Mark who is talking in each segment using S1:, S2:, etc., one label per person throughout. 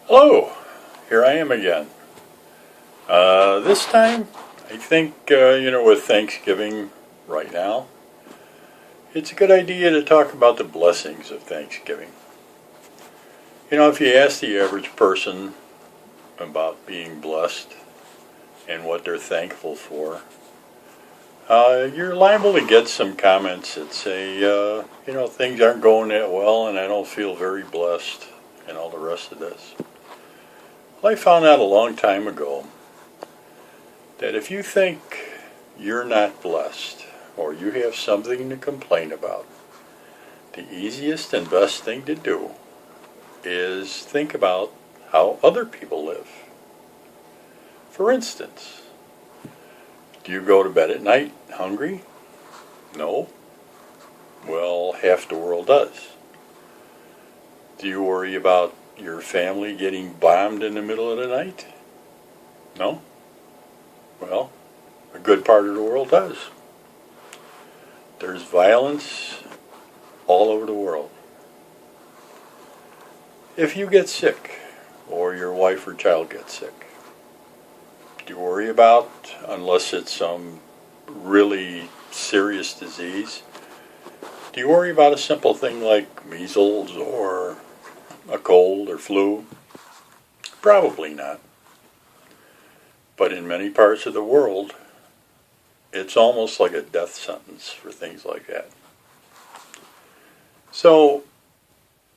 S1: Hello, here I am again. This time, I think, with Thanksgiving right now, it's a good idea to talk about the blessings of Thanksgiving. If you ask the average person about being blessed and what they're thankful for, you're liable to get some comments that say, things aren't going that well and I don't feel very blessed and all the rest of this. Well, I found out a long time ago that if you think you're not blessed or you have something to complain about, the easiest and best thing to do is think about how other people live. For instance, do you go to bed at night hungry? No? Well, half the world does. Do you worry about your family getting bombed in the middle of the night? No? Well, a good part of the world does. There's violence all over the world. If you get sick, or your wife or child gets sick, do you worry about, unless it's some really serious disease, do you worry about a simple thing like measles or a cold or flu? Probably not. But in many parts of the world, it's almost like a death sentence for things like that. So,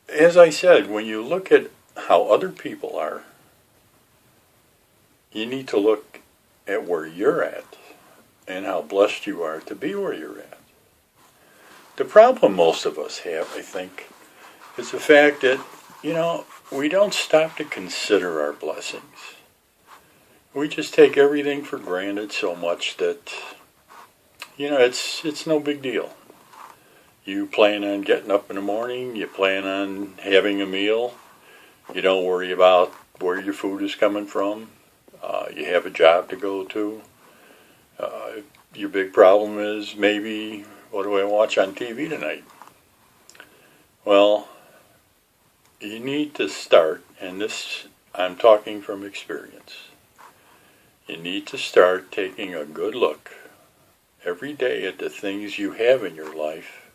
S1: as I said, when you look at how other people are, you need to look at where you're at and how blessed you are to be where you're at. The problem most of us have, I think, is the fact that, we don't stop to consider our blessings. We just take everything for granted so much that, it's no big deal. You plan on getting up in the morning, you plan on having a meal, you don't worry about where your food is coming from, you have a job to go to. Your big problem is maybe, what do I watch on TV tonight? Well, you need to start, and this I'm talking from experience. You need to start taking a good look every day at the things you have in your life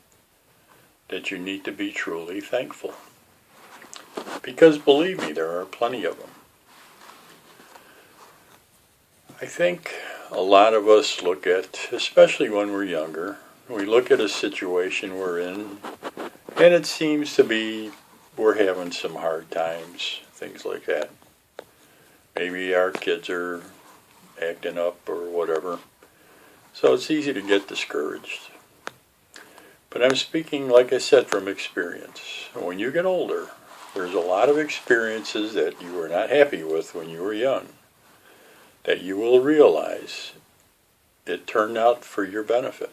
S1: that you need to be truly thankful. Because believe me, there are plenty of them. I think a lot of us look at, especially when we're younger, we look at a situation we're in, and it seems to be we're having some hard times, things like that. Maybe our kids are acting up or whatever. So it's easy to get discouraged. But I'm speaking, like I said, from experience. When you get older, there's a lot of experiences that you were not happy with when you were young that you will realize it turned out for your benefit.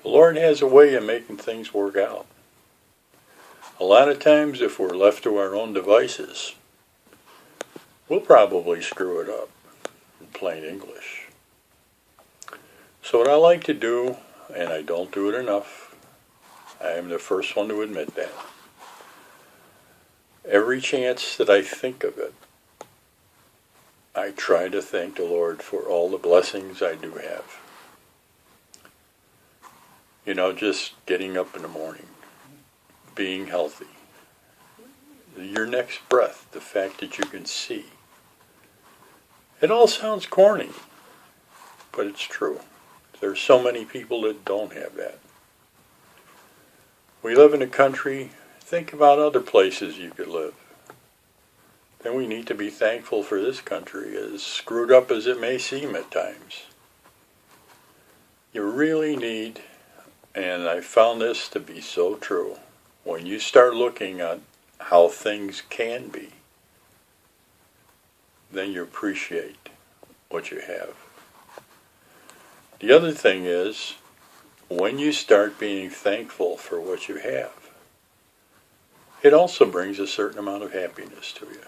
S1: The Lord has a way of making things work out. A lot of times, if we're left to our own devices, we'll probably screw it up, in plain English. So what I like to do, and I don't do it enough, I am the first one to admit that. Every chance that I think of it, I try to thank the Lord for all the blessings I do have. Just getting up in the morning, being healthy, your next breath, the fact that you can see. It all sounds corny, but it's true. There's so many people that don't have that. We live in a country, think about other places you could live. Then we need to be thankful for this country, as screwed up as it may seem at times. You really need, and I found this to be so true, when you start looking at how things can be, then you appreciate what you have. The other thing is, when you start being thankful for what you have, it also brings a certain amount of happiness to you.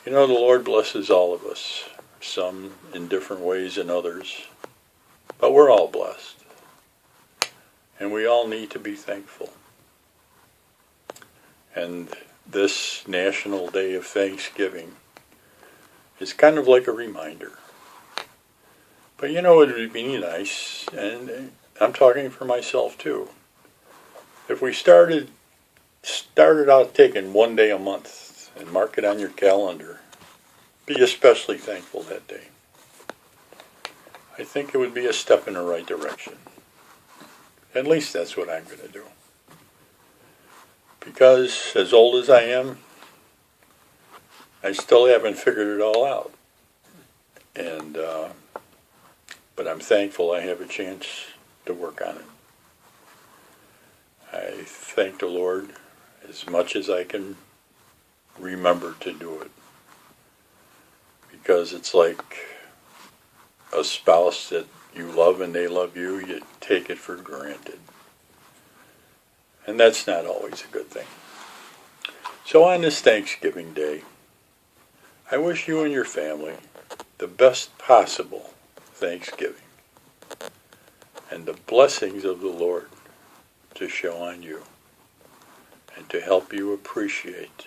S1: The Lord blesses all of us, some in different ways than others, but we're all blessed. And we all need to be thankful. And this National Day of Thanksgiving is kind of like a reminder. But you know, it would be nice, and I'm talking for myself too, if we started out taking one day a month and mark it on your calendar. Be especially thankful that day. I think it would be a step in the right direction. At least that's what I'm going to do. Because as old as I am, I still haven't figured it all out. And but I'm thankful I have a chance to work on it. I thank the Lord as much as I can remember to do it. Because it's like a spouse that you love and they love you, you take it for granted. And that's not always a good thing. So on this Thanksgiving Day, I wish you and your family the best possible Thanksgiving and the blessings of the Lord to show on you and to help you appreciate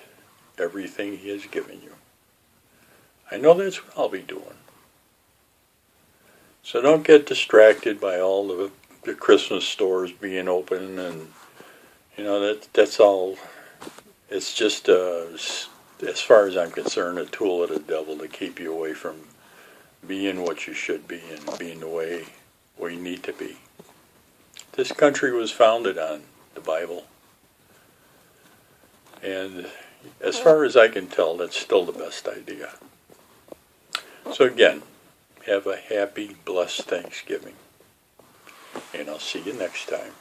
S1: everything He has given you. I know that's what I'll be doing. So don't get distracted by all the Christmas stores being open, and you know that's all. It's just as far as I'm concerned, a tool of the devil to keep you away from being what you should be and being the way we need to be. This country was founded on the Bible, and as far as I can tell, that's still the best idea. So again, have a happy, blessed Thanksgiving, and I'll see you next time.